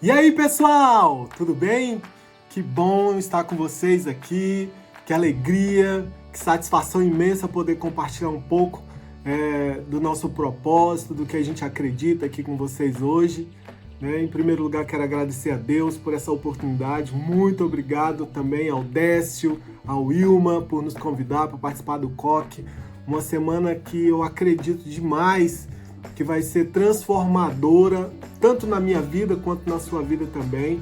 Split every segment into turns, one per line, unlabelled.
E aí, pessoal, tudo bem? Que bom estar com vocês aqui, que alegria, que satisfação imensa poder compartilhar um pouco do nosso propósito, do que a gente acredita aqui com vocês hoje. Em primeiro lugar, quero agradecer a Deus por essa oportunidade. Muito obrigado também ao Décio, ao Ilma, por nos convidar para participar do COC. Uma semana que eu acredito demais que vai ser transformadora, tanto na minha vida quanto na sua vida também.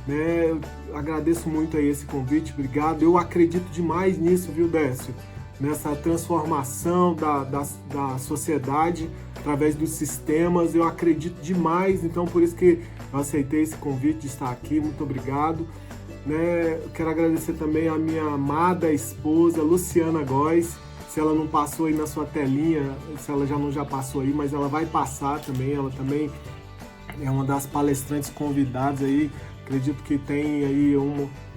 Eu agradeço muito aí esse convite, obrigado. Eu acredito demais nisso, viu, Décio? Nessa transformação da sociedade através dos sistemas, eu acredito demais, então por isso que eu aceitei esse convite de estar aqui, muito obrigado. Eu quero agradecer também a minha amada esposa, Luciana Góes. Se ela não passou aí na sua telinha, se ela já passou aí, mas ela vai passar também, ela também é uma das palestrantes convidadas aí, acredito que tem aí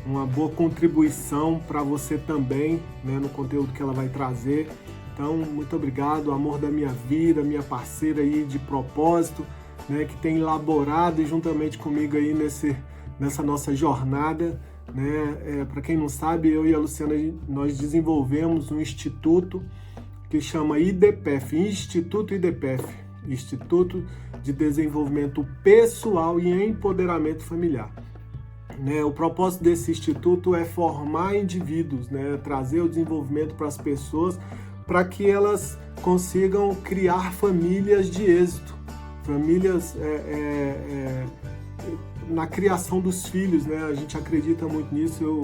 uma boa contribuição para você também, no conteúdo que ela vai trazer. Então, muito obrigado, amor da minha vida, minha parceira aí de propósito, que tem elaborado juntamente comigo aí nessa nossa jornada. Para quem não sabe, eu e a Luciana, nós desenvolvemos um instituto que chama IDPEF, Instituto IDPEF, Instituto de Desenvolvimento Pessoal e Empoderamento Familiar. O propósito desse instituto é formar indivíduos, trazer o desenvolvimento para as pessoas, para que elas consigam criar famílias de êxito, famílias na criação dos filhos, A gente acredita muito nisso,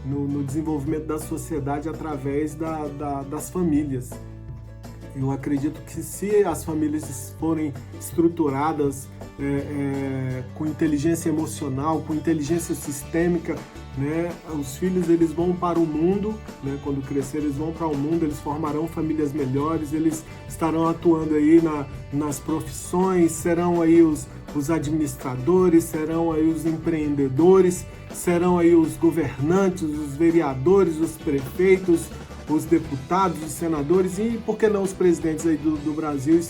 no desenvolvimento da sociedade através das famílias. Eu acredito que se as famílias forem estruturadas com inteligência emocional, com inteligência sistêmica, os filhos eles vão para o mundo, quando crescer eles vão para o mundo, eles formarão famílias melhores, eles estarão atuando aí nas profissões, serão aí os administradores, serão aí os empreendedores, serão aí os governantes, os vereadores, os prefeitos, os deputados, os senadores e, por que não, os presidentes aí do Brasil,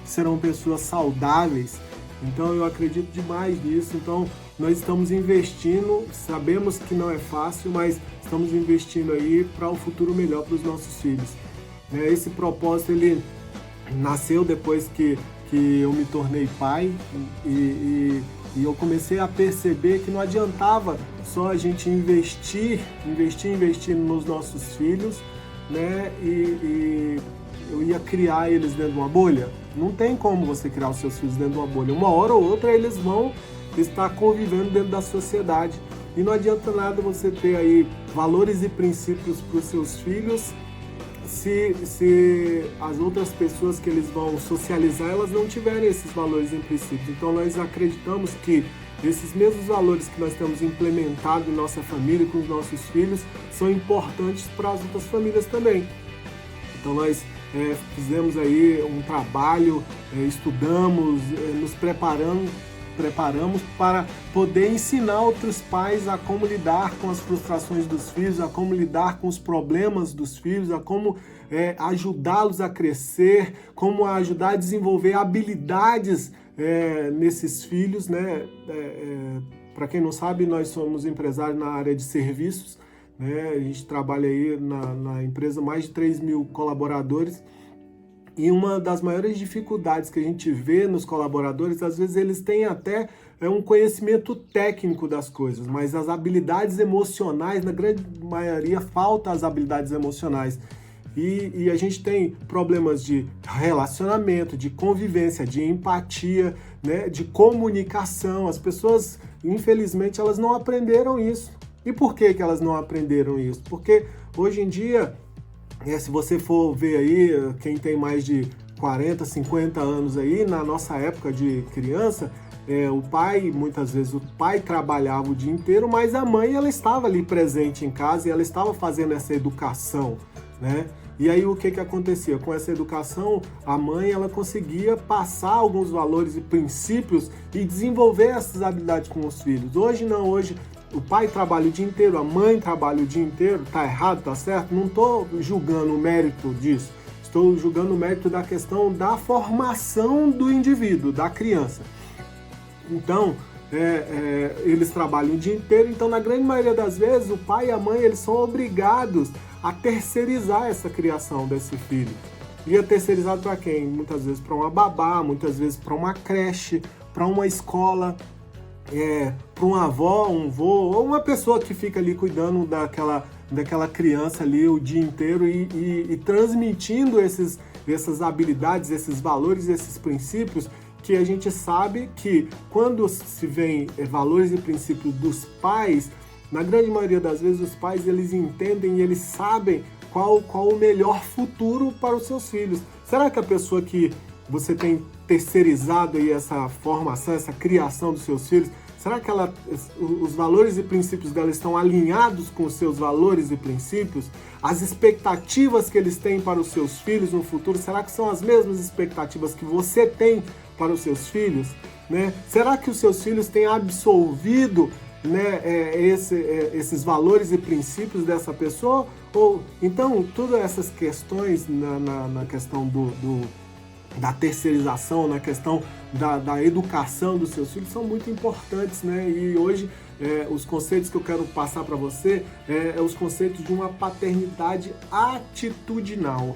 serão pessoas saudáveis. Então eu acredito demais nisso. Então nós estamos investindo, sabemos que não é fácil, mas estamos investindo aí para o futuro melhor para os nossos filhos. Esse propósito ele nasceu depois que eu me tornei pai e eu comecei a perceber que não adiantava só a gente investir nos nossos filhos, e eu ia criar eles dentro de uma bolha. Não tem como você criar os seus filhos dentro de uma bolha. Uma hora ou outra eles vão estar convivendo dentro da sociedade. E não adianta nada você ter aí valores e princípios para os seus filhos se as outras pessoas que eles vão socializar, elas não tiverem esses valores e princípios. Então nós acreditamos que esses mesmos valores que nós temos implementado em nossa família, com os nossos filhos, são importantes para as outras famílias também. Então nós fizemos aí um trabalho, estudamos, nos preparamos para poder ensinar outros pais a como lidar com as frustrações dos filhos, a como lidar com os problemas dos filhos, a como ajudá-los a crescer, como ajudar a desenvolver habilidades nesses filhos, Para quem não sabe, nós somos empresários na área de serviços, A gente trabalha aí na empresa mais de 3.000 colaboradores. E uma das maiores dificuldades que a gente vê nos colaboradores, às vezes eles têm até um conhecimento técnico das coisas, mas as habilidades emocionais, na grande maioria, faltam as habilidades emocionais. E a gente tem problemas de relacionamento, de convivência, de empatia, de comunicação. As pessoas, infelizmente, elas não aprenderam isso. E por que elas não aprenderam isso? Porque hoje em dia, se você for ver aí, quem tem mais de 40, 50 anos aí, na nossa época de criança, muitas vezes o pai trabalhava o dia inteiro, mas a mãe, ela estava ali presente em casa e ela estava fazendo essa educação, E aí o que acontecia? Com essa educação, a mãe ela conseguia passar alguns valores e princípios e desenvolver essas habilidades com os filhos. Hoje não, hoje o pai trabalha o dia inteiro, a mãe trabalha o dia inteiro, tá errado, tá certo? Não estou julgando o mérito disso, estou julgando o mérito da questão da formação do indivíduo, da criança. Então, eles trabalham o dia inteiro, então na grande maioria das vezes o pai e a mãe eles são obrigados a terceirizar essa criação desse filho. E é terceirizado para quem? Muitas vezes para uma babá, muitas vezes para uma creche, para uma escola, para uma avó, um vô, ou uma pessoa que fica ali cuidando daquela criança ali o dia inteiro e transmitindo essas habilidades, esses valores, esses princípios que a gente sabe que quando se vem valores e princípios dos pais, na grande maioria das vezes os pais eles entendem e eles sabem qual o melhor futuro para os seus filhos. Será que a pessoa que você tem terceirizado aí essa formação, essa criação dos seus filhos, será que os valores e princípios dela estão alinhados com os seus valores e princípios? As expectativas que eles têm para os seus filhos no futuro, será que são as mesmas expectativas que você tem para os seus filhos? Né? Será que os seus filhos têm absorvido, né, esses valores e princípios dessa pessoa? Então, todas essas questões na questão da terceirização, na questão da educação dos seus filhos são muito importantes, né? E hoje os conceitos que eu quero passar para você os conceitos de uma paternidade atitudinal.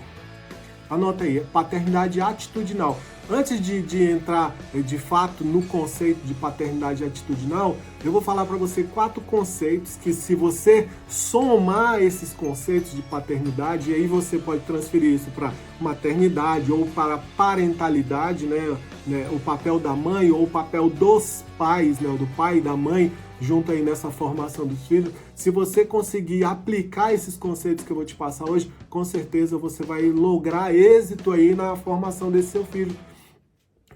Anota aí, paternidade atitudinal. Antes de entrar de fato no conceito de paternidade atitudinal, eu vou falar para você 4 conceitos que, se você somar esses conceitos de paternidade, e aí você pode transferir isso para maternidade ou para parentalidade, né, o papel da mãe ou o papel dos pais, né, do pai e da mãe, junto aí nessa formação dos filhos. Se você conseguir aplicar esses conceitos que eu vou te passar hoje, com certeza você vai lograr êxito aí na formação desse seu filho.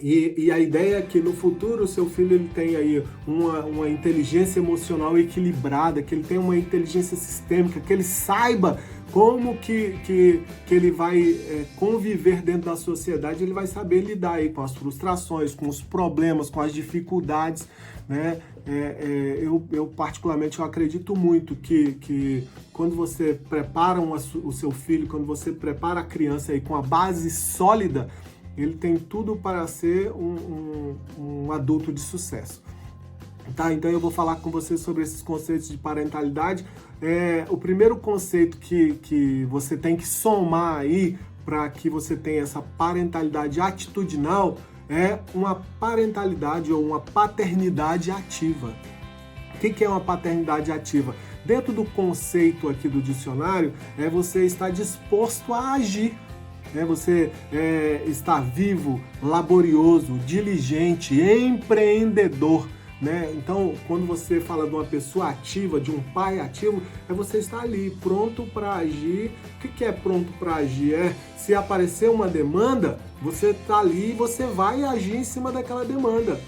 E a ideia é que no futuro o seu filho ele tenha aí uma inteligência emocional equilibrada, que ele tenha uma inteligência sistêmica, que ele saiba como que ele vai conviver dentro da sociedade, ele vai saber lidar aí com as frustrações, com os problemas, com as dificuldades, né? Eu particularmente eu acredito muito que quando você prepara o seu filho, quando você prepara a criança aí com a base sólida, ele tem tudo para ser um adulto de sucesso. Tá? Então eu vou falar com você sobre esses conceitos de parentalidade. O primeiro conceito que você tem que somar aí para que você tenha essa parentalidade atitudinal é uma parentalidade ou uma paternidade ativa. O que é uma paternidade ativa? Dentro do conceito aqui do dicionário, você estar disposto a agir. Você está vivo, laborioso, diligente, empreendedor. Né? Então, quando você fala de uma pessoa ativa, de um pai ativo, você estar ali, pronto para agir. O que é pronto para agir? Se aparecer uma demanda, você está ali e você vai agir em cima daquela demanda.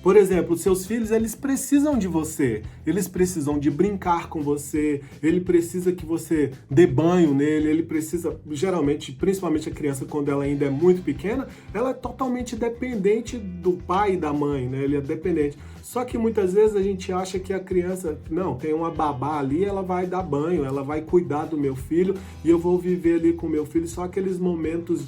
Por exemplo, os seus filhos, eles precisam de você, eles precisam de brincar com você, ele precisa que você dê banho nele, ele precisa, geralmente, principalmente a criança quando ela ainda é muito pequena, ela é totalmente dependente do pai e da mãe, né? Ele é dependente. Só que muitas vezes a gente acha que a criança, não, tem uma babá ali, ela vai dar banho, ela vai cuidar do meu filho e eu vou viver ali com o meu filho só aqueles momentos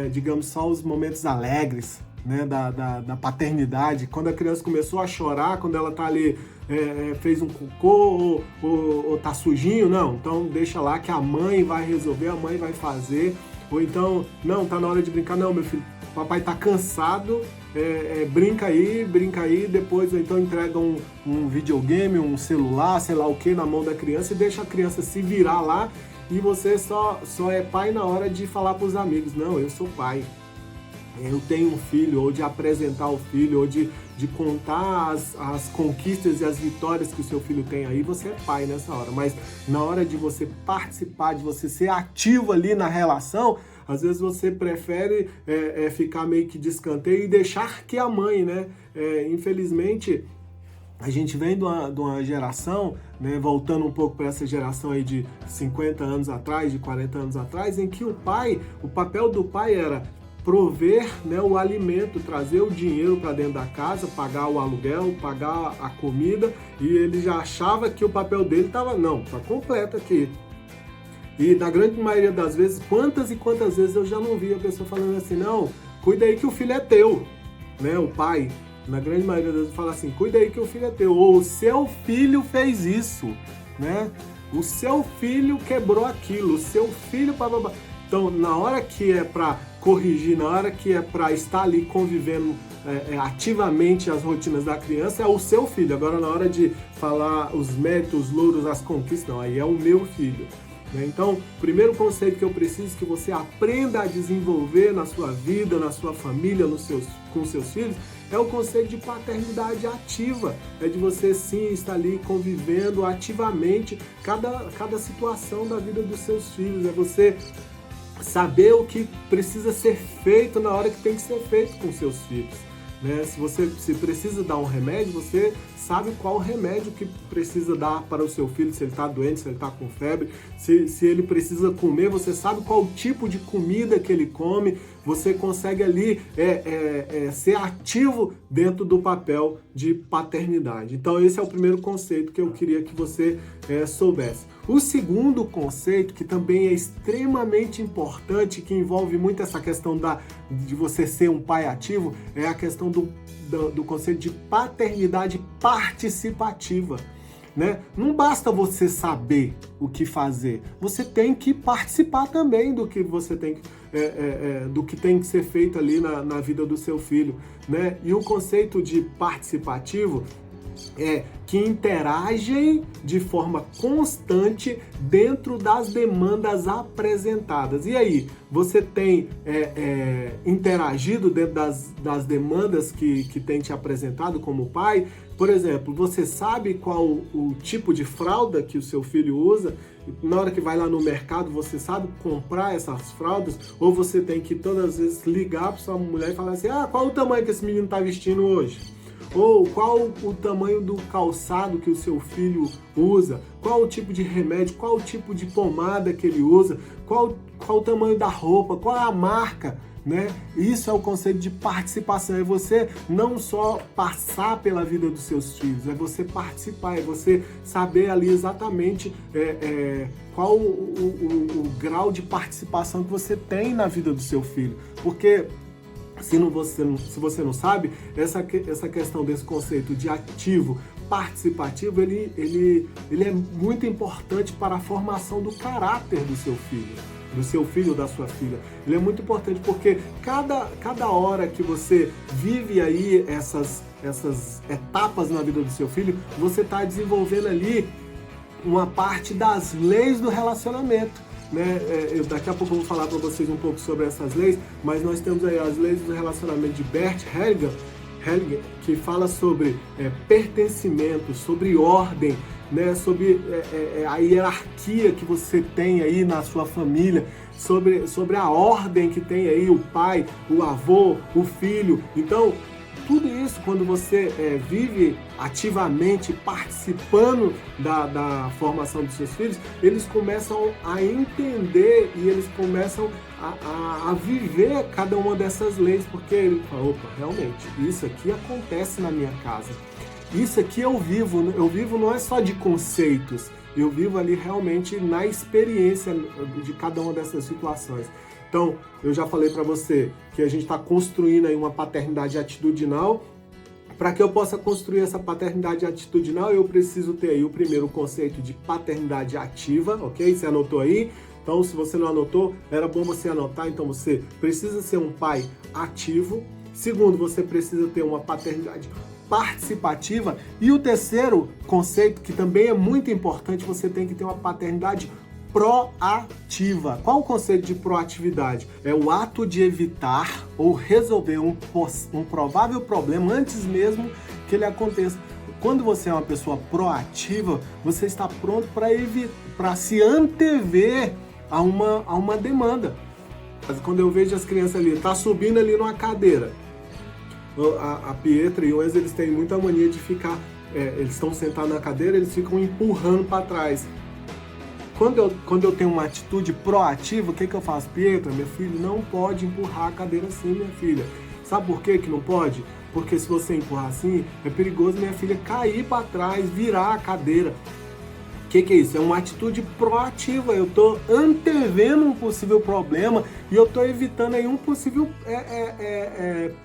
digamos, só os momentos alegres, né, da paternidade, quando a criança começou a chorar, quando ela tá ali, fez um cocô ou tá sujinho, não, então deixa lá que a mãe vai resolver, a mãe vai fazer, ou então, não, tá na hora de brincar, não, meu filho, papai tá cansado, brinca aí, depois ou então entrega um videogame, um celular, sei lá o que, na mão da criança e deixa a criança se virar lá e você só é pai na hora de falar pros amigos, não, eu sou pai. Eu tenho um filho, ou de apresentar o filho, ou de contar as conquistas e as vitórias que o seu filho tem aí, você é pai nessa hora. Mas na hora de você participar, de você ser ativo ali na relação, às vezes você prefere ficar meio que de escanteio e deixar que a mãe, né? Infelizmente, a gente vem de uma geração, né, voltando um pouco para essa geração aí de 50 anos atrás, de 40 anos atrás, em que o papel do pai era prover, né, o alimento, trazer o dinheiro para dentro da casa, pagar o aluguel, pagar a comida, e ele já achava que o papel dele estava, não, está completo aqui. E na grande maioria das vezes, quantas e quantas vezes eu já não vi a pessoa falando assim, não, cuida aí que o filho é teu, né, o pai. na grande maioria das vezes, fala assim, cuida aí que o filho é teu, ou o seu filho fez isso, né? O seu filho quebrou aquilo, o seu filho... Bababá. Então, na hora que é para corrigir, na hora que é para estar ali convivendo ativamente as rotinas da criança, é o seu filho. Agora, na hora de falar os méritos, os louros, as conquistas, não, aí é o meu filho. Então, o primeiro conceito que eu preciso que você aprenda a desenvolver na sua vida, na sua família, com seus filhos, é o conceito de paternidade ativa. É de você sim estar ali convivendo ativamente cada situação da vida dos seus filhos. É você saber o que precisa ser feito na hora que tem que ser feito com seus filhos. Né? Se precisa dar um remédio, você sabe qual remédio que precisa dar para o seu filho, se ele está doente, se ele está com febre, se ele precisa comer, você sabe qual tipo de comida que ele come, você consegue ali ser ativo dentro do papel de paternidade. Então esse é o primeiro conceito que eu queria que você soubesse. O segundo conceito, que também é extremamente importante, que envolve muito essa questão de você ser um pai ativo, é a questão do conceito de paternidade participativa. Né? Não basta você saber o que fazer, você tem que participar também do que você tem do que tem que ser feito ali na vida do seu filho. Né? E o conceito de participativo é que interagem de forma constante dentro das demandas apresentadas. E aí, você tem interagido dentro das demandas que tem te apresentado como pai? Por exemplo, você sabe qual o tipo de fralda que o seu filho usa? Na hora que vai lá no mercado, você sabe comprar essas fraldas? Ou você tem que todas as vezes ligar para sua mulher e falar assim, qual o tamanho que esse menino está vestindo hoje? Ou qual o tamanho do calçado que o seu filho usa? Qual o tipo de remédio? Qual o tipo de pomada que ele usa? Qual o tamanho da roupa? Qual a marca? Né? Isso é o conceito de participação, é você não só passar pela vida dos seus filhos, é você participar, é você saber ali exatamente qual o grau de participação que você tem na vida do seu filho, porque se você não sabe, essa questão desse conceito de ativo, participativo, ele é muito importante para a formação do caráter do seu filho ou da sua filha. Ele é muito importante porque cada hora que você vive aí essas etapas na vida do seu filho, você está desenvolvendo ali uma parte das leis do relacionamento. Né? Daqui a pouco eu vou falar para vocês um pouco sobre essas leis, mas nós temos aí as leis do relacionamento de Bert Hellinger, que fala sobre pertencimento, sobre ordem, né? Sobre a hierarquia que você tem aí na sua família, sobre a ordem que tem aí o pai, o avô, o filho. Então, tudo isso, quando você vive ativamente participando da formação dos seus filhos, eles começam a entender e eles começam a viver cada uma dessas leis, porque ele fala, opa, realmente, isso aqui acontece na minha casa. Isso aqui eu vivo não é só de conceitos, eu vivo ali realmente na experiência de cada uma dessas situações. Então, eu já falei para você que a gente está construindo aí uma paternidade atitudinal. Para que eu possa construir essa paternidade atitudinal, eu preciso ter aí o primeiro conceito de paternidade ativa, ok? Você anotou aí? Então, se você não anotou, era bom você anotar. Então, você precisa ser um pai ativo. Segundo, você precisa ter uma paternidade participativa. E o terceiro conceito, que também é muito importante, você tem que ter uma paternidade proativa. Qual o conceito de proatividade? É o ato de evitar ou resolver um provável problema antes mesmo que ele aconteça. Quando você é uma pessoa proativa, você está pronto para se antever a uma demanda. Mas quando eu vejo as crianças ali, tá subindo ali numa cadeira, a Pietra e o Enzo, eles têm muita mania de ficar, eles estão sentados na cadeira, eles ficam empurrando para trás. Quando eu tenho uma atitude proativa, o que eu faço? Pietra, meu filho, não pode empurrar a cadeira assim, minha filha. Sabe por que não pode? Porque se você empurrar assim, é perigoso minha filha cair para trás, virar a cadeira. O que é isso? É uma atitude proativa. Eu estou antevendo um possível problema e eu estou evitando aí um possível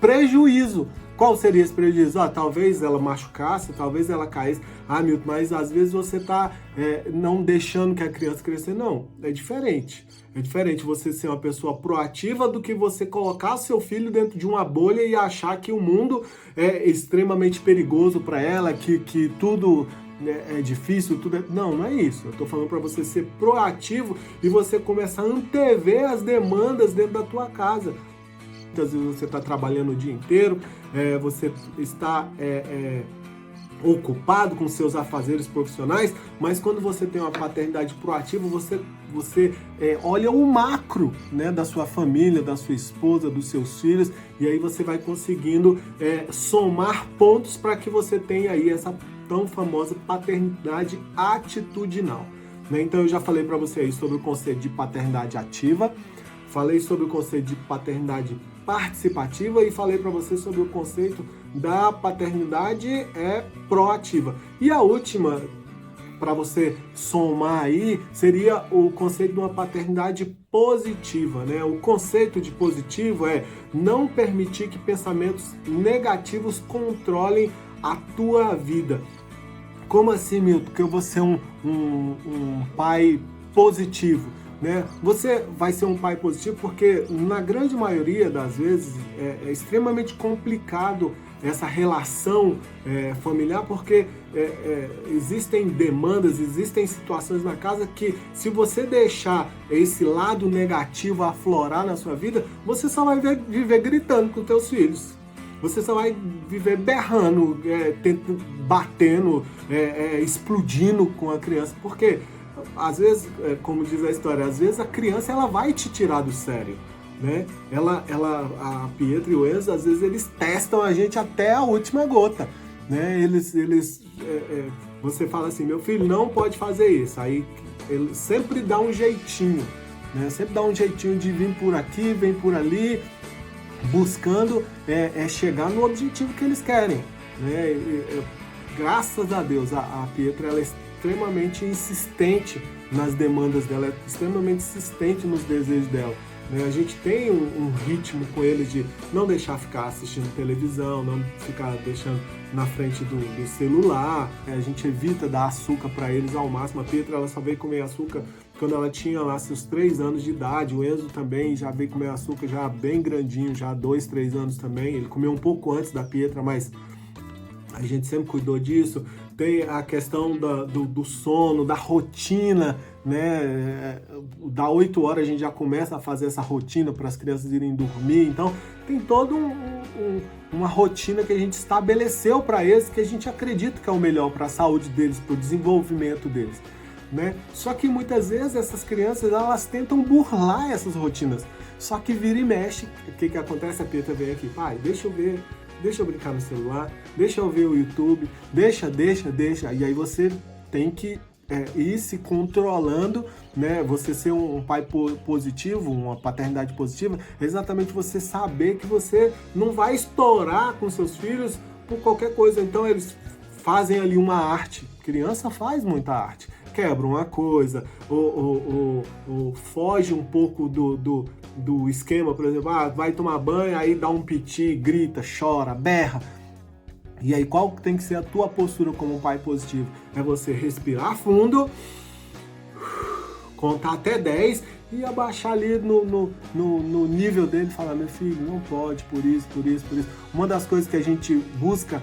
prejuízo. Qual seria esse prejuízo? Talvez ela machucasse, talvez ela caísse. Milton, mas às vezes você está não deixando que a criança crescer. Não, é diferente. É diferente você ser uma pessoa proativa do que você colocar seu filho dentro de uma bolha e achar que o mundo é extremamente perigoso para ela, que tudo é difícil, Não é isso. Eu tô falando para você ser proativo e você começar a antever as demandas dentro da tua casa. Muitas vezes você está trabalhando o dia inteiro, você está ocupado com seus afazeres profissionais, mas quando você tem uma paternidade proativa, você olha o macro, né, da sua família, da sua esposa, dos seus filhos, e aí você vai conseguindo somar pontos para que você tenha aí essa tão famosa paternidade atitudinal, né? Então eu já falei para você aí sobre o conceito de paternidade ativa, falei sobre o conceito de paternidade participativa e falei para você sobre o conceito da paternidade proativa. E a última, para você somar aí, seria o conceito de uma paternidade positiva, né? O conceito de positivo é não permitir que pensamentos negativos controlem a tua vida. Como assim, Milton? Que eu vou ser um pai positivo, né? Você vai ser um pai positivo porque, na grande maioria das vezes, é extremamente complicado essa relação familiar, porque existem demandas, existem situações na casa que, se você deixar esse lado negativo aflorar na sua vida, você só vai viver gritando com teus filhos. Você só vai viver berrando, batendo, explodindo com a criança, porque às vezes, como diz a história, às vezes a criança ela vai te tirar do sério, né? A Pietra e o Enzo, às vezes eles testam a gente até a última gota, né? Você fala assim, meu filho não pode fazer isso, aí ele sempre dá um jeitinho, né? Sempre dá um jeitinho de vir por aqui, vem por ali, buscando chegar no objetivo que eles querem, né? Graças a Deus, a Pietra ela é extremamente insistente nas demandas dela, é extremamente insistente nos desejos dela, né? A gente tem um ritmo com ele de não deixar ficar assistindo televisão, não ficar deixando na frente do celular, a gente evita dar açúcar para eles ao máximo. A Pietra ela só veio comer açúcar quando ela tinha lá seus 3 anos de idade, o Enzo também já veio comer açúcar já bem grandinho, já 2, 3 anos também, ele comeu um pouco antes da Pietra, mas a gente sempre cuidou disso. Tem a questão do sono, da rotina, né? Da 8 horas a gente já começa a fazer essa rotina para as crianças irem dormir. Então, tem toda uma rotina que a gente estabeleceu para eles, que a gente acredita que é o melhor para a saúde deles, para o desenvolvimento deles, né? Só que muitas vezes essas crianças, elas tentam burlar essas rotinas. Só que vira e mexe, o que acontece? A Pietra vem aqui, pai, deixa eu brincar no celular, deixa eu ver o YouTube, deixa. E aí você tem que ir se controlando, né? Você ser um pai positivo, uma paternidade positiva, é exatamente você saber que você não vai estourar com seus filhos por qualquer coisa. Então eles fazem ali uma arte, criança faz muita arte, quebra uma coisa, ou foge um pouco do esquema, por exemplo, vai tomar banho, aí dá um piti, grita, chora, berra. E aí qual tem que ser a tua postura como um pai positivo? É você respirar fundo, contar até 10 e abaixar ali no nível dele e falar, meu filho, não pode, por isso. Uma das coisas que a gente busca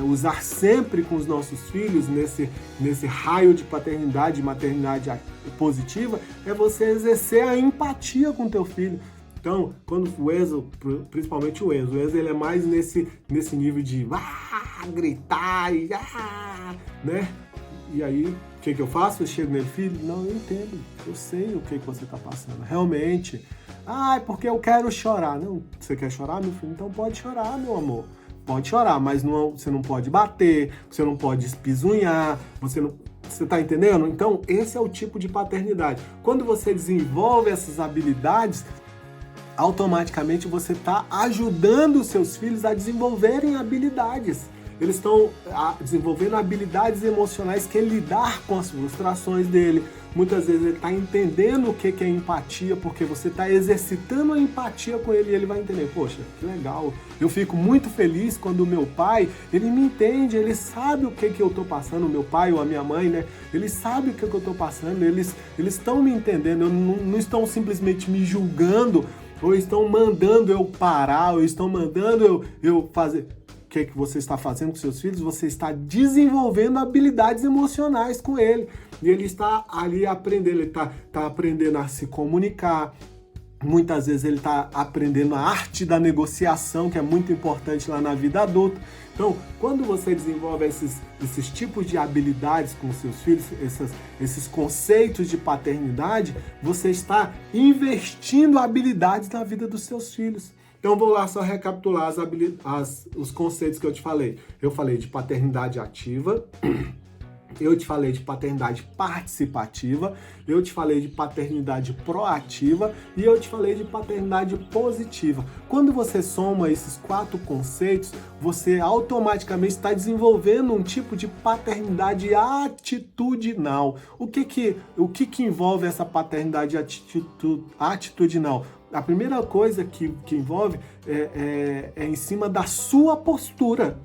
usar sempre com os nossos filhos, nesse raio de paternidade e maternidade positiva, é você exercer a empatia com teu filho. Então, quando o Enzo, principalmente o Enzo ele é mais nesse nível de gritar e né? E aí, o que eu faço? Eu chego nele, filho, não, eu entendo, eu sei o que você está passando, realmente. É porque eu quero chorar. Não, você quer chorar, meu filho? Então pode chorar, meu amor. Pode chorar, mas você não pode bater, você não pode espisunhar, você tá entendendo? Então, esse é o tipo de paternidade. Quando você desenvolve essas habilidades, automaticamente você está ajudando os seus filhos a desenvolverem habilidades. Eles estão desenvolvendo habilidades emocionais, que é lidar com as frustrações dele, muitas vezes ele está entendendo o que é empatia, porque você está exercitando a empatia com ele e ele vai entender, poxa, que legal, eu fico muito feliz quando o meu pai, ele me entende, ele sabe o que eu estou passando, o meu pai ou a minha mãe, né, eles sabem o que eu estou passando, eles estão me entendendo, não estão simplesmente me julgando, ou estão mandando eu parar, ou estão mandando eu fazer. O que você está fazendo com seus filhos? Você está desenvolvendo habilidades emocionais com ele. E ele está ali aprendendo, ele está aprendendo a se comunicar. Muitas vezes ele está aprendendo a arte da negociação, que é muito importante lá na vida adulta. Então, quando você desenvolve esses tipos de habilidades com seus filhos, esses conceitos de paternidade, você está investindo habilidades na vida dos seus filhos. Então, vou lá só recapitular os conceitos que eu te falei. Eu falei de paternidade ativa, eu te falei de paternidade participativa, eu te falei de paternidade proativa e eu te falei de paternidade positiva. Quando você soma esses 4 conceitos, você automaticamente está desenvolvendo um tipo de paternidade atitudinal. O que envolve essa paternidade atitudinal? A primeira coisa que envolve é em cima da sua postura.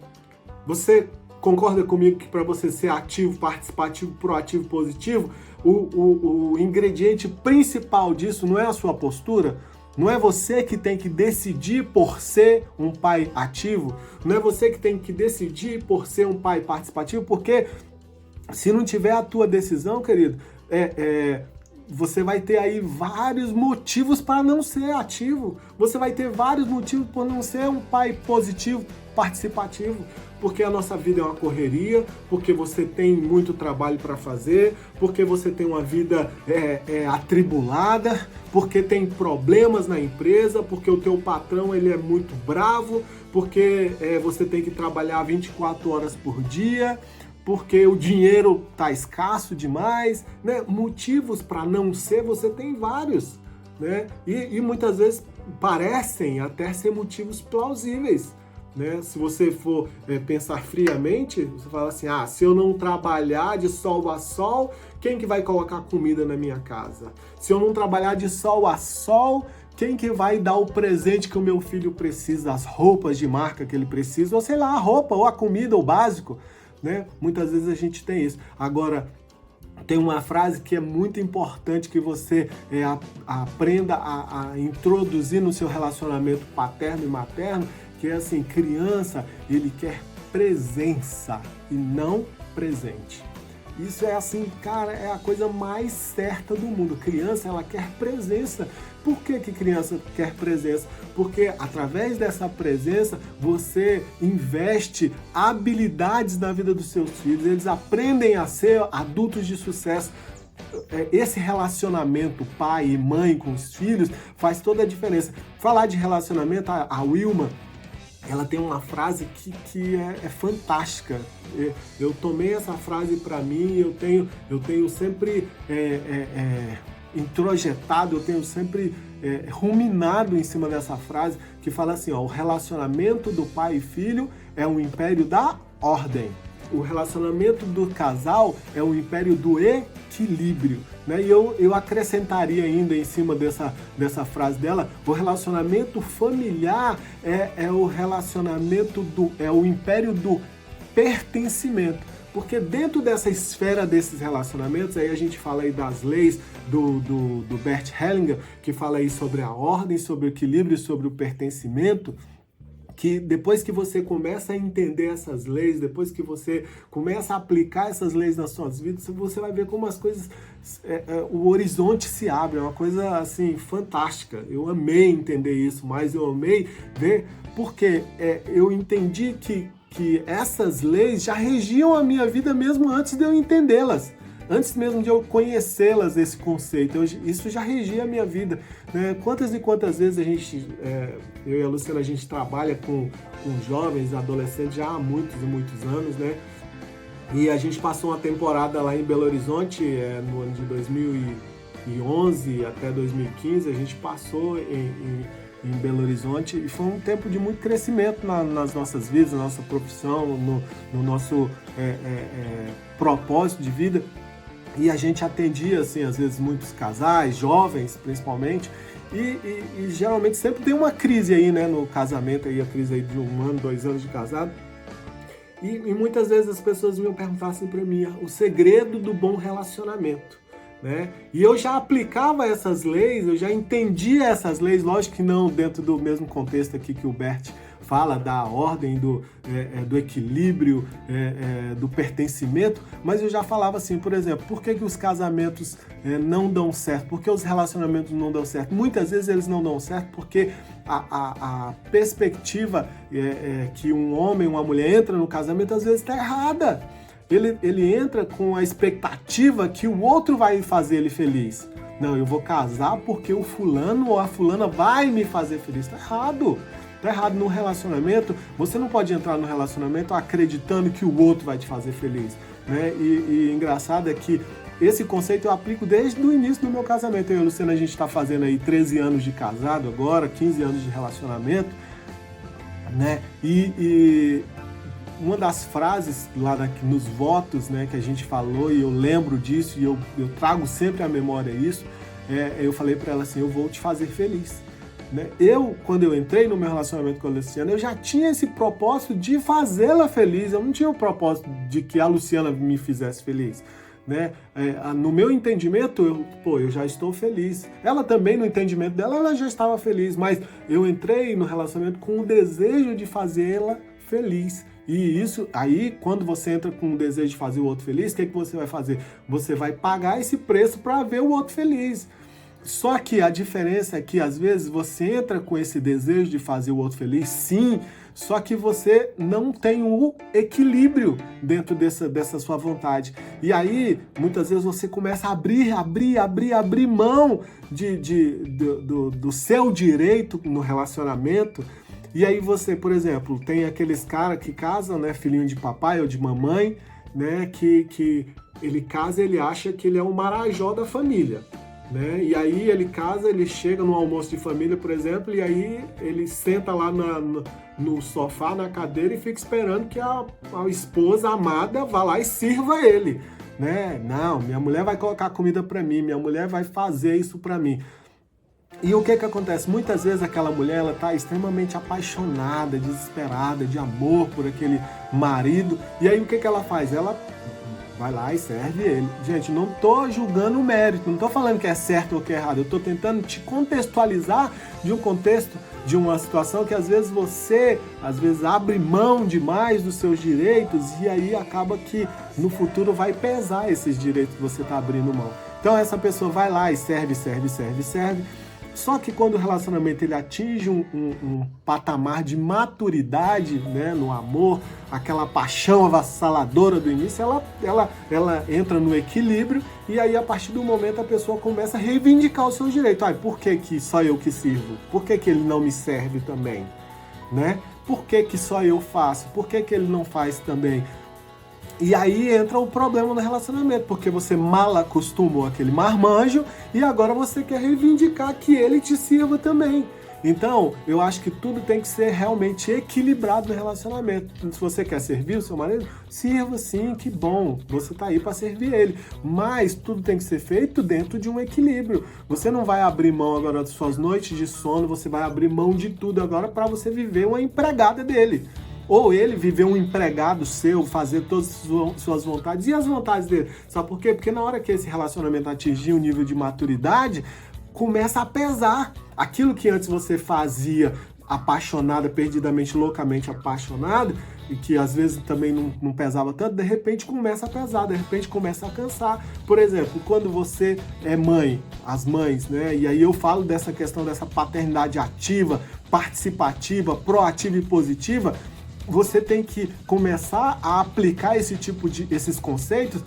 Você concorda comigo que para você ser ativo, participativo, proativo, positivo, o ingrediente principal disso não é a sua postura? Não é você que tem que decidir por ser um pai ativo? Não é você que tem que decidir por ser um pai participativo? Porque se não tiver a tua decisão, querido, você vai ter aí vários motivos para não ser ativo. Você vai ter vários motivos por não ser um pai positivo, participativo. Porque a nossa vida é uma correria, porque você tem muito trabalho para fazer, porque você tem uma vida atribulada, porque tem problemas na empresa, porque o teu patrão ele é muito bravo, porque você tem que trabalhar 24 horas por dia, porque o dinheiro está escasso demais, né? Motivos para não ser, você tem vários, né? E muitas vezes parecem até ser motivos plausíveis, né? Se você for pensar friamente, você fala assim, se eu não trabalhar de sol a sol, quem que vai colocar comida na minha casa? Se eu não trabalhar de sol a sol, quem que vai dar o presente que o meu filho precisa, as roupas de marca que ele precisa, ou sei lá, a roupa, ou a comida, o básico, né? Muitas vezes a gente tem isso. Agora, tem uma frase que é muito importante que você aprenda a introduzir no seu relacionamento paterno e materno, que é assim, criança, ele quer presença e não presente. Isso é assim, cara, é a coisa mais certa do mundo. Criança, ela quer presença. Por que criança quer presença? Porque através dessa presença, você investe habilidades na vida dos seus filhos. Eles aprendem a ser adultos de sucesso. Esse relacionamento pai e mãe com os filhos faz toda a diferença. Falar de relacionamento, a Wilma, ela tem uma frase que é fantástica. Eu tomei essa frase para mim, eu tenho sempre introjetado, eu tenho sempre ruminado em cima dessa frase, que fala assim, o relacionamento do pai e filho é um império da ordem. O relacionamento do casal é o império do equilíbrio, né? E eu acrescentaria ainda em cima dessa frase dela, o relacionamento familiar é o relacionamento é o império do pertencimento. Porque dentro dessa esfera desses relacionamentos, aí a gente fala aí das leis do Bert Hellinger, que fala aí sobre a ordem, sobre o equilíbrio, sobre o pertencimento, que depois que você começa a entender essas leis, depois que você começa a aplicar essas leis nas suas vidas, você vai ver como as coisas, o horizonte se abre, é uma coisa assim fantástica. Eu amei entender isso, mas eu amei ver porque eu entendi que essas leis já regiam a minha vida mesmo antes de eu entendê-las. Antes mesmo de eu conhecê-las, esse conceito, isso já regia a minha vida, né? Quantas e quantas vezes eu e a Luciana, a gente trabalha com jovens, adolescentes já há muitos e muitos anos, né? E a gente passou uma temporada lá em Belo Horizonte, no ano de 2011 até 2015, a gente passou em Belo Horizonte e foi um tempo de muito crescimento nas nossas vidas, na nossa profissão, no nosso propósito de vida. e a gente atendia, assim, às vezes muitos casais, jovens principalmente, e geralmente sempre tem uma crise aí, né, no casamento, aí, a crise aí de 1 ano, 2 anos de casado. E muitas vezes as pessoas vinham perguntar assim para mim, o segredo do bom relacionamento, né? E eu já aplicava essas leis, eu já entendia essas leis, lógico que não dentro do mesmo contexto aqui que o Bert fala, da ordem, do equilíbrio, do pertencimento, mas eu já falava assim, por exemplo, por que os casamentos não dão certo? Por que os relacionamentos não dão certo? Muitas vezes eles não dão certo porque a perspectiva que um homem, uma mulher entra no casamento, às vezes está errada. Ele entra com a expectativa que o outro vai fazer ele feliz. Não, eu vou casar porque o fulano ou a fulana vai me fazer feliz. Está errado. Está errado. No relacionamento, você não pode entrar no relacionamento acreditando que o outro vai te fazer feliz, né? E engraçado é que esse conceito eu aplico desde o início do meu casamento. Eu e a Luciana, a gente está fazendo aí 13 anos de casado agora, 15 anos de relacionamento, né? E uma das frases lá nos votos, né, que a gente falou, e eu lembro disso, e eu trago sempre à memória isso, eu falei para ela assim, eu vou te fazer feliz. Né? Quando eu entrei no meu relacionamento com a Luciana, eu já tinha esse propósito de fazê-la feliz, eu não tinha o propósito de que a Luciana me fizesse feliz. Né? No meu entendimento, eu já estou feliz. Ela também, no entendimento dela, ela já estava feliz, mas eu entrei no relacionamento com o desejo de fazê-la feliz. E isso, aí, quando você entra com o desejo de fazer o outro feliz, o que você vai fazer? Você vai pagar esse preço para ver o outro feliz. Só que a diferença é que, às vezes, você entra com esse desejo de fazer o outro feliz, sim, só que você não tem o equilíbrio dentro dessa sua vontade. E aí, muitas vezes, você começa a abrir mão do seu direito no relacionamento. E aí você, por exemplo, tem aqueles caras que casam, né, filhinho de papai ou de mamãe, né, que ele casa e ele acha que ele é o marajó da família. Né? E aí ele casa, ele chega no almoço de família, por exemplo, e aí ele senta lá no sofá, na cadeira, e fica esperando que a esposa amada vá lá e sirva ele, né? Não, minha mulher vai colocar comida para mim, minha mulher vai fazer isso para mim. E o que acontece? Muitas vezes aquela mulher, ela tá extremamente apaixonada, desesperada, de amor por aquele marido, e aí o que ela faz? Ela vai lá e serve ele. Gente, não tô julgando o mérito, não tô falando que é certo ou que é errado, eu tô tentando te contextualizar de um contexto, de uma situação que às vezes você, abre mão demais dos seus direitos, e aí acaba que no futuro vai pesar esses direitos que você tá abrindo mão. Então essa pessoa vai lá e serve. Só que quando o relacionamento ele atinge um patamar de maturidade, né, no amor, aquela paixão avassaladora do início, ela entra no equilíbrio, e aí a partir do momento a pessoa começa a reivindicar o seu direito. Por que só eu que sirvo? Por que ele não me serve também? Né? Por que só eu faço? Por que ele não faz também? E aí entra o problema no relacionamento, porque você mal acostumou aquele marmanjo e agora você quer reivindicar que ele te sirva também. Então, eu acho que tudo tem que ser realmente equilibrado no relacionamento. Se você quer servir o seu marido, sirva sim, que bom, você está aí para servir ele. Mas tudo tem que ser feito dentro de um equilíbrio. Você não vai abrir mão agora das suas noites de sono, você vai abrir mão de tudo agora para você viver uma empregada dele. Ou ele viver um empregado seu, fazer todas as suas vontades. E as vontades dele? Sabe por quê? Porque na hora que esse relacionamento atingir um nível de maturidade, começa a pesar. Aquilo que antes você fazia apaixonada, perdidamente, loucamente apaixonada, e que às vezes também não pesava tanto, de repente começa a pesar, de repente começa a cansar. Por exemplo, quando você é mãe, as mães, né? E aí eu falo dessa questão dessa paternidade ativa, participativa, proativa e positiva. Você tem que começar a aplicar esses conceitos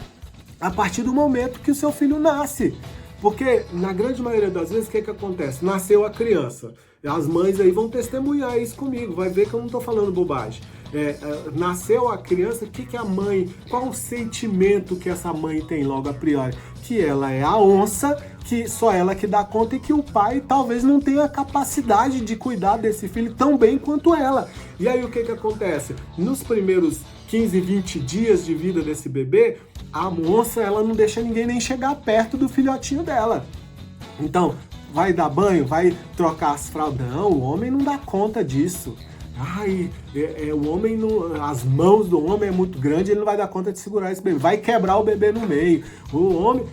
a partir do momento que o seu filho nasce. Porque, na grande maioria das vezes, o que acontece? Nasceu a criança. As mães aí vão testemunhar isso comigo, vai ver que eu não estou falando bobagem. Nasceu a criança, o que a mãe, qual o sentimento que essa mãe tem logo a priori? Que ela é a onça, que só ela que dá conta, e que o pai talvez não tenha a capacidade de cuidar desse filho tão bem quanto ela. E aí o que acontece? Nos primeiros 15, 20 dias de vida desse bebê, a moça, ela não deixa ninguém nem chegar perto do filhotinho dela. Então, vai dar banho, vai trocar as fraldas. Não, o homem não dá conta disso. Ai, o homem não, as mãos do homem é muito grande, ele não vai dar conta de segurar esse bebê. Vai quebrar o bebê no meio. O homem...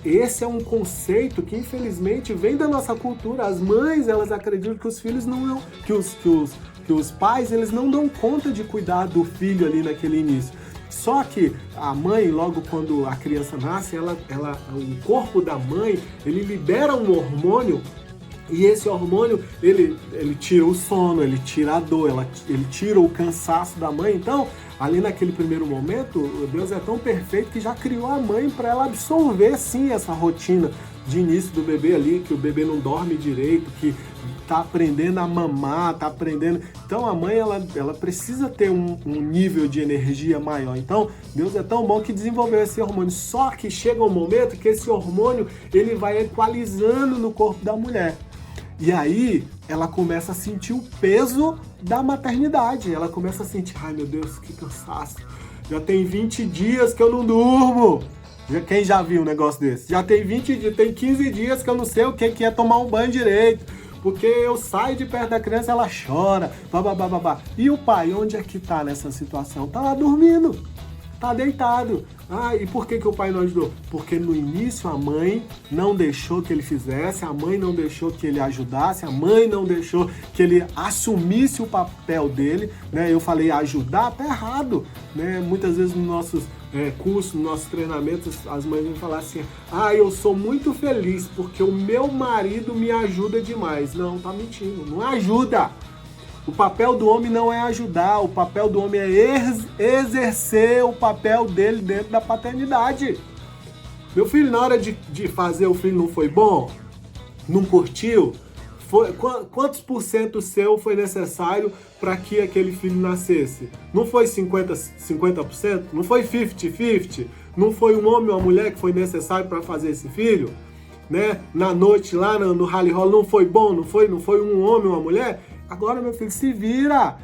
Esse é um conceito que, infelizmente, vem da nossa cultura. As mães, elas acreditam que os filhos não... Que os pais, eles não dão conta de cuidar do filho ali naquele início. Só que a mãe, logo quando a criança nasce, o corpo da mãe, ele libera um hormônio, e esse hormônio, ele tira o sono, ele tira a dor, ele tira o cansaço da mãe. Então, ali naquele primeiro momento, Deus é tão perfeito que já criou a mãe para ela absorver, sim, essa rotina de início do bebê ali, que o bebê não dorme direito, que tá aprendendo a mamar, tá aprendendo... Então a mãe, ela precisa ter um nível de energia maior. Então Deus é tão bom que desenvolveu esse hormônio. Só que chega um momento que esse hormônio, ele vai equalizando no corpo da mulher. E aí ela começa a sentir o peso da maternidade. Ela começa a sentir, ai meu Deus, que cansaço. Já tem 20 dias que eu não durmo. Quem já viu um negócio desse? Já tem 20 dias, tem 15 dias que eu não sei o que é tomar um banho direito. Porque eu saio de perto da criança, ela chora, babá. E o pai, onde é que tá nessa situação? Tá lá dormindo, tá deitado. Ah, e por que o pai não ajudou? Porque no início a mãe não deixou que ele fizesse, a mãe não deixou que ele ajudasse, a mãe não deixou que ele assumisse o papel dele, né? Eu falei ajudar, tá errado, né? Muitas vezes nos nossos cursos, nos nossos treinamentos, as mães vão falar assim, eu sou muito feliz porque o meu marido me ajuda demais. Não, tá mentindo, não ajuda. O papel do homem não é ajudar, o papel do homem é exercer o papel dele dentro da paternidade. Meu filho, na hora de fazer o filho, não foi bom? Não curtiu? Quantos por cento seu foi necessário para que aquele filho nascesse? Não foi 50%? Não foi 50-50? Não foi um homem ou uma mulher que foi necessário para fazer esse filho? Né? Na noite lá no rally roll, não foi bom? Não foi um homem ou uma mulher? Agora, meu filho, se vira.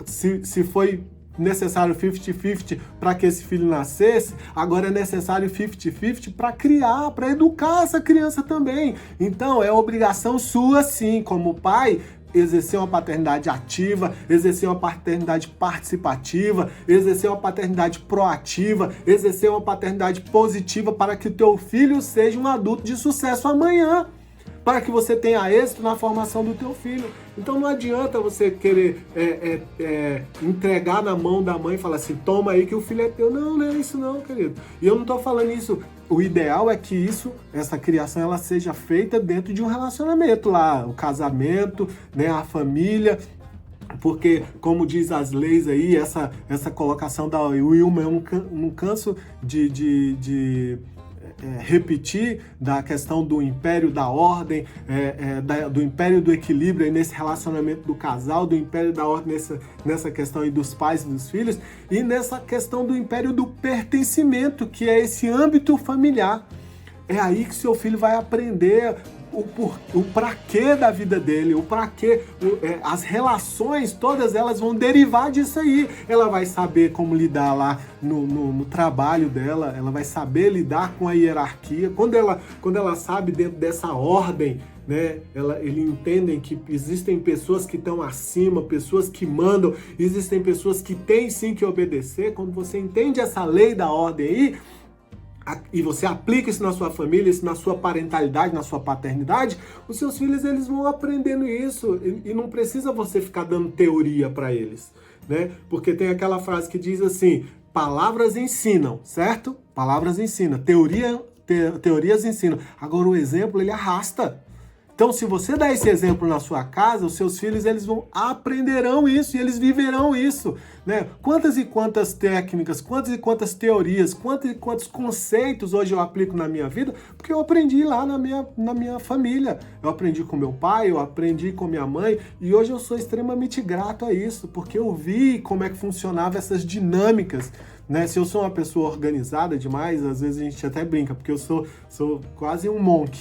Se foi necessário 50-50 para que esse filho nascesse, agora é necessário 50-50 para criar, para educar essa criança também. Então, é obrigação sua, sim, como pai, exercer uma paternidade ativa, exercer uma paternidade participativa, exercer uma paternidade proativa, exercer uma paternidade positiva para que o teu filho seja um adulto de sucesso amanhã, para que você tenha êxito na formação do teu filho. Então não adianta você querer entregar na mão da mãe e falar assim, toma aí que o filho é teu. Não é isso não, querido. E eu não estou falando isso. O ideal é que essa criação, ela seja feita dentro de um relacionamento lá, o casamento, né, a família. Porque, como diz as leis aí, essa colocação da Wilma, eu não canso de repetir da questão do império da ordem, do império do equilíbrio aí nesse relacionamento do casal, do império da ordem nessa questão aí dos pais e dos filhos, e nessa questão do império do pertencimento, que é esse âmbito familiar. É aí que seu filho vai aprender o pra quê da vida dele, o pra quê, as relações, todas elas vão derivar disso aí. Ela vai saber como lidar lá no trabalho dela, ela vai saber lidar com a hierarquia. Quando ela sabe dentro dessa ordem, né, eles entendem que existem pessoas que estão acima, pessoas que mandam, existem pessoas que têm sim que obedecer. Quando você entende essa lei da ordem aí, e você aplica isso na sua família, isso na sua parentalidade, na sua paternidade, os seus filhos, eles vão aprendendo isso, e não precisa você ficar dando teoria para eles, né? Porque tem aquela frase que diz assim, palavras ensinam, certo? Palavras ensinam, teorias ensinam. Agora o exemplo, ele arrasta. Então, se você dá esse exemplo na sua casa, os seus filhos, eles aprenderão isso e eles viverão isso, né? Quantas e quantas técnicas, quantas e quantas teorias, quantos e quantos conceitos hoje eu aplico na minha vida, porque eu aprendi lá na minha família. Eu aprendi com meu pai, eu aprendi com minha mãe, e hoje eu sou extremamente grato a isso, porque eu vi como é que funcionavam essas dinâmicas, né? Se eu sou uma pessoa organizada demais, às vezes a gente até brinca, porque eu sou quase um monk,